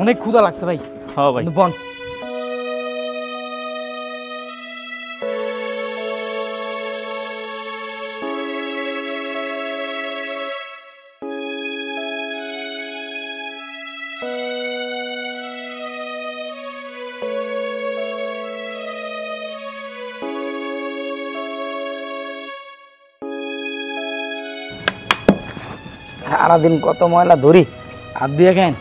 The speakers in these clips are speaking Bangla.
অনেক ক্ষুধা লাগছে ভাই। হ্যাঁ ভাই বন সারাদিন কত ময়লা ধরি হাত দিয়ে খান।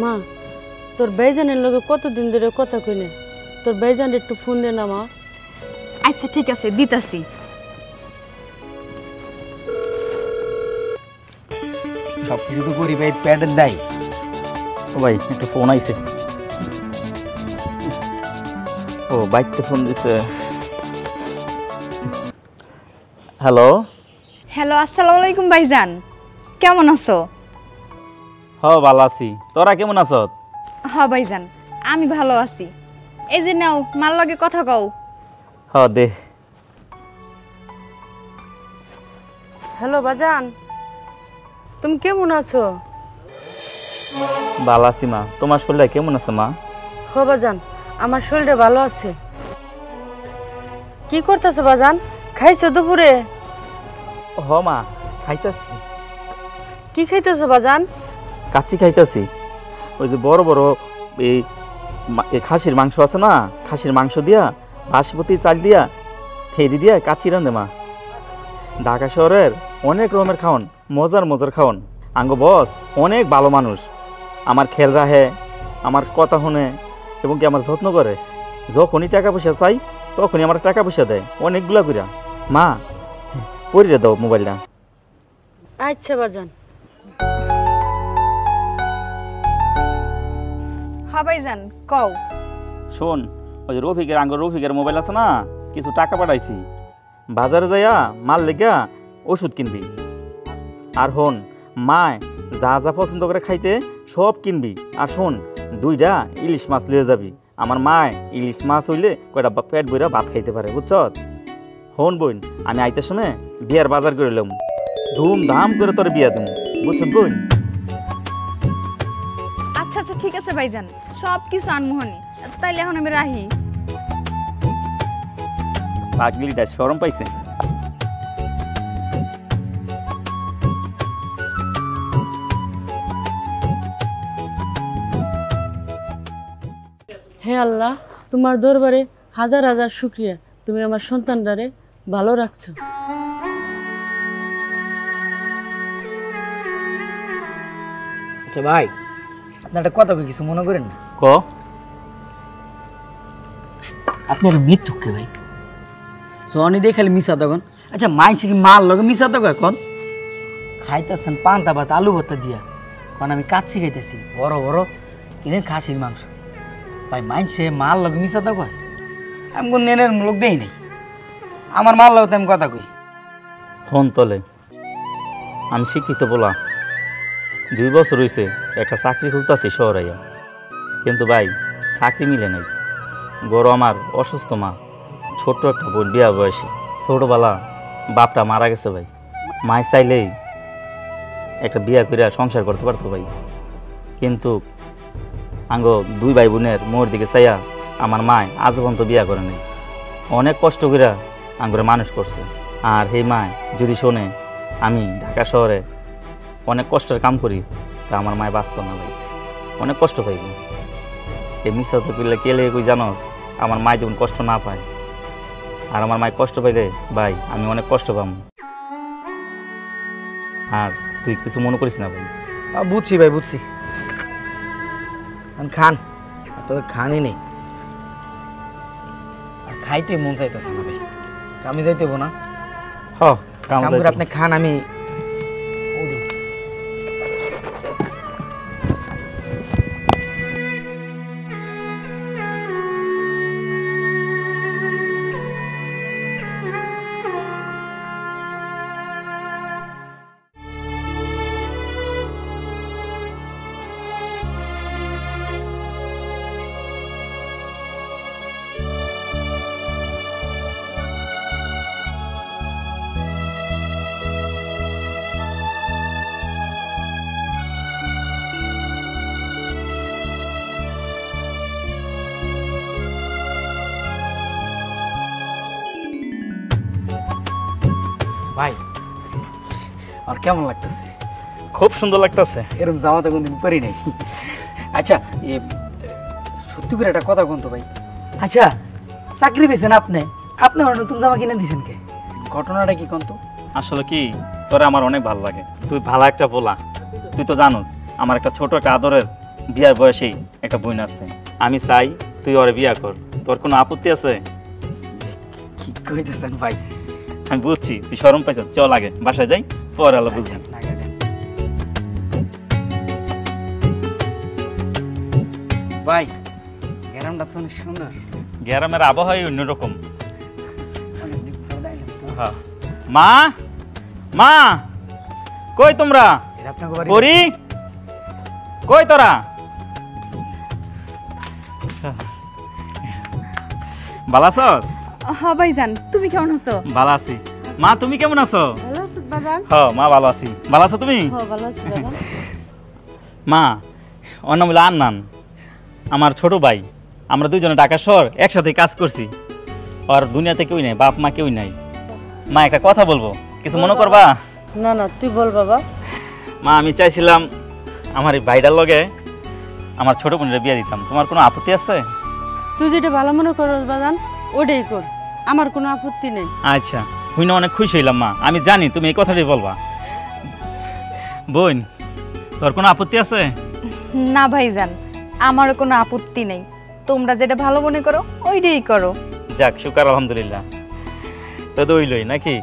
মা তোর ভাইজানের লগে কতদিন ধরে কথা কইলে, তোর ভাইজান একটু ফোন দে না মা। আচ্ছা ঠিক আছে দিতাছি। সবকিছু তো করি ভাই, প্যাডের দায়। ও ভাই একটা ফোন আইছে। ও বাইকতে ফোন দিছে। হ্যালো। হ্যালো, আসসালামু আলাইকুম ভাইজান, কেমন আছো? হ্যাঁ ভালো আছি, তোরা কেমন আছ? হ্যাঁ ভাইজান আমি ভালো আছি। এই যে নাও মার লগে কথা কও। হ্যাঁ দে। হ্যালো বাজান, তুমি কেমন আছো? ভালো আছি মা, তোমার শরীরটা কেমন আছে মা? হো বাজান, আমার শরীরটা ভালো আছে। কি করতেছো বাজান? খাইছো দুপুরে? হ মা খাইতাছি। কি খাইতেছো বাজান? কাচ্চি খাইতাছি। ওই যে বড় বড় এই খাসির মাংস আছে না, খাসির মাংস দিয়া বাসমতি চাল দিয়া ফেরি দিয়া কাচ্চি রান্ধে মা। ঢাকা শহরের অনেক রকমের খাওন, মজার মজার খাওন। আঙ্গ বস অনেক ভালো মানুষ, আমার খেয়াল রাখে, আমার কথা শুনে এবং কি আমার যত্ন করে। যখনই টাকা পয়সা চাই তখনই আমার টাকা পয়সা দেয় অনেকগুলা কইরা। মা পরিয়ে দাও মোবাইলটা। আচ্ছা বাজান। হ্যাঁ ভাইজান কও। শোন, ওই যে রফিকের মোবাইল আছে না, কিছু টাকা পাঠাইছি, বাজারে যাইয়া মাল লেগা ওষুধ কিনবি। আর হন মায় যা যা পছন্দ করে খাইতে সব কিনবি। আর শোন, 2টা ইলিশ মাছ লিয়ে যাবি। আমার মায় ইলিশ মাছ হইলে কয়টা পেট বইরা ভাত খাইতে পারে, বুঝছ? হন বোন, আমি আইতে সময় বিয়ার বাজার করে এলাম, ধুমধাম করে তোর বিয়া দিম, বুঝছ বোন? আচ্ছা আচ্ছা ঠিক আছে ভাইজান, সব কিছু আনমোহনী। তাইলে এখন আমি রাহি। পাগলিটা শরম পাইছে। হে আল্লাহ, তোমার দরবারে হাজার হাজার শুকরিয়া, তুমি আমার সন্তানটারে ভালো রাখছো। আচ্ছা ভাই, আপনার একটা কথা কই, কিছু মনে করেন না? ক। আপনার মৃত্যু কে ভাই? জনি দিয়ে খালি মিশা তখন। আচ্ছা মাইছে কি মাল লগে মিশা তো এখন খাইতেছেন পান্তা ভাত আলু ভর্তা দিয়া, কারণ আমি কাচ্চি খাইতেছি বড় বড় কিনে খাসির মাংস। ভাই মাইছে মাল লগে মিশা তো কয়, আমি কোন নেনের লোক দেই নাই। আমার মাল লগে আমি কথা কই। ফোন তলে আমি শিক্ষিত বলা, 2 বছর হয়েছে একটা চাকরি খুঁজতেছি শহরাইয়া, কিন্তু ভাই চাকরি মিলে নাই। গরু আমার অসুস্থ মা, ছোট্ট একটা বোন বিয়া বয়সী, ছোটবেলা বাপটা মারা গেছে ভাই। মায় চাইলেই একটা বিয়া করে সংসার করতে পারতো ভাই, কিন্তু আঙ্গ 2 ভাই বোনের মোর দিকে চাইয়া আমার মায় আজ পর্যন্ত বিয়া করে নাই। অনেক কষ্ট করে আঙ্গুরে মানুষ করছে। আর সেই মায় যদি শোনে আমি ঢাকা শহরে অনেক কষ্টের কাম করি, তা আমার মায় বাঁচত না ভাই, অনেক কষ্ট পাইব। এই মিশা তো করলে কেলে কই জানোস, আমার মায় যেমন কষ্ট না পায় আর আমার মায় কষ্ট পাইলে ভাই আমি অনেক কষ্ট পাম। আর তুই কিছু মনে করিস না ভাই। বুঝছি ভাই বুঝছি। খান তো খানই নেই আর খাইতে মন চাইতেছে না ভাই। কামে যাইতে না কাম করে আপনি খান, আমি ভাই আর কেমন লাগতেছে? খুব সুন্দর লাগতেছে। এরকম জামা তো কোনদিন পরি নাই। আচ্ছা সত্যি করে একটা কথা কোন তো ভাই, আচ্ছা চাকরি পেয়েছেন আপনি, আপনি আমার নতুন জামা কিনে দিয়েছেন কে? ঘটনাটা কি কোন তো? আসলে কি তোরা আমার অনেক ভালো লাগে, তুই ভালো একটা পোলা। তুই তো জানোস আমার একটা ছোট একটা আদরের বিয়ার বয়সেই একটা বোন আছে। আমি চাই তুই ওরে বিয়া কর, তোর কোনো আপত্তি আছে? কি কইতেছেন ভাই? আমি বুঝছি তুই শরম পাইছ, চল আগে বাসায় যাই, পরে আলো বুঝবি। ভাই গ্রামটা তো অনেক সুন্দর, গ্রামের আবহাওয়াই অন্যরকম। মা মা কই তোমরা? পরি কই তোরা? ভালো আছস? হ্যাঁ ভাইজান, তুমি কেমন আছো? ভালো আছি। মা তুমি কেমন আছো? ভালো আছো বাজান? হ্যাঁ মা ভালো আছি। ভালো আছো তুমি? হ্যাঁ ভালো আছি বাজান। মা ওর নাম হলো আন্নান, আমার ছোট ভাই। আমরা দুইজনে ঢাকা শহর একসাথে কাজ করছি। আর দুনিয়াতে কেউই নাই, বাপ মা কেউই নাই। মা একটা কথা বলবো, কিছু মনে করবা? না না তুই বল বাবা। মা আমি চাইছিলাম আমার এই ভাইটার লগে আমার ছোট বোনের বিয়ে দিতাম, তোমার কোনো আপত্তি আছে? তুই যেটা ভালো মনে করস বাজান ওটাই কর, আমার কোনো আপত্তি নেই। আচ্ছা হুই না, অনেক খুশি হইলাম মা। আমি জানি তুমি এই কথাটাই বলবা। বোন তোর কোনো আপত্তি আছে? না ভাইজান, আমার কোনো আপত্তি নেই, তোমরা যেটা ভালো মনে করো ওইটাই করো। যাক শুকর আলহামদুলিল্লাহ। তো দইলই নাকি?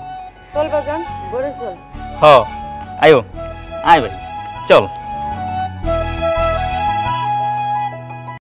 চল বাজান ঘরে চল। হ আয়ো আয় ভাই চল।